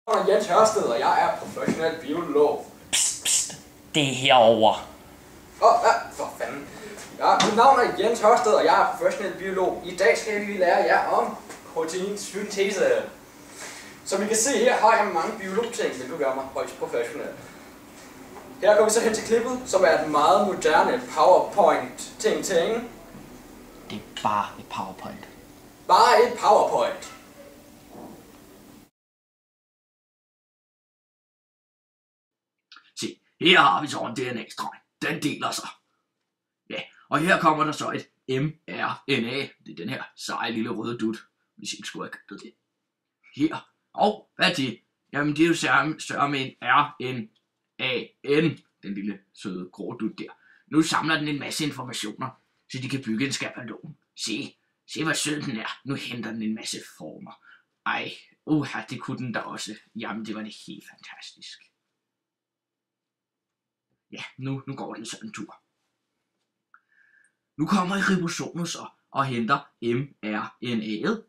Jeg er Jens Hørsted, og jeg er professionel biolog. Psst, psst. Det er herovre. For fanden. Ja, mit navn er Jens Hørsted, og jeg er professionel biolog. I dag skal vi lære jer om proteinsyntese. Som I kan se her, har jeg mange biologting, vil du gøre mig højst professionel. Her går vi så hen til klippet, som er et meget moderne PowerPoint-ting. Det er bare et PowerPoint. Bare et PowerPoint. Se, her har vi så en DNA-streg. Den deler sig. Ja, og her kommer der så et mRNA. Det er den her seje lille røde dut, hvis I ikke skulle have købt det. Her. Og hvad er det? Jamen det er jo sørme med en RNAN. Den lille søde grå dut der. Nu samler den en masse informationer, så de kan bygge en skabelon. Se hvor sød den er. Nu henter den en masse former. Ej, det kunne den da også. Jamen det var det helt fantastisk. Ja, nu går den sådan en tur. Nu kommer ribosomet så og henter mRNA'et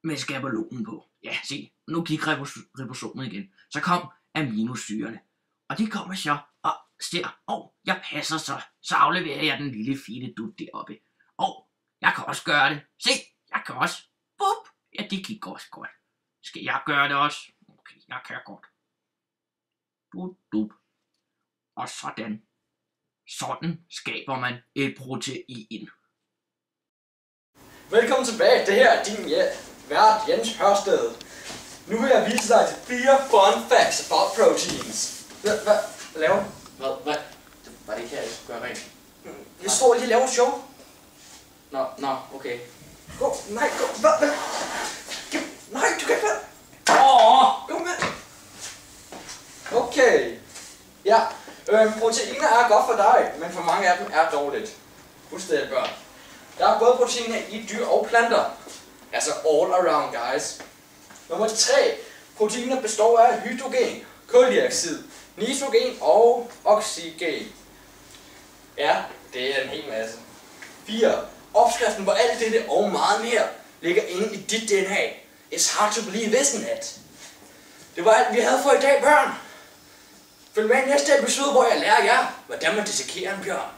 med skabelonen på. Ja, se, nu gik ribosomet igen. Så kom aminosyrene. Og de kommer så og ser, jeg passer så afleverer jeg den lille fine dut deroppe. Jeg kan også gøre det. Se, jeg kan også. Bup. Ja, det gik også godt. Skal jeg gøre det også? Okay, jeg kan godt. Dup. Og sådan skaber man et protein. Velkommen tilbage. Det her er din vært Jens Hørsted. Nu vil jeg vise dig 4 fun facts about proteins. Hvad laver du? Hvad? Var det ikke her, jeg skulle gøre rent? Jeg står lige og laver show. Nå, okay. Gå, nej, hvad? Nej, du kan ikke. Gå med. Okay. Ja, proteiner er godt for dig, men for mange af dem er dårligt. Husk det, børn. Der er både proteiner i dyr og planter. Altså all around, guys. Nummer 3. Proteiner består af hydrogen, kuldioxid, nitrogen og oxygen. Ja, det er en hel masse. 4. Opskriften på alt dette og meget mere ligger inde i dit DNA. It's hard to believe, isn't it? Det var alt, vi havde for i dag, børn. Følg med i næste episode, hvor jeg lærer jer, hvordan man dissekerer en bjørn.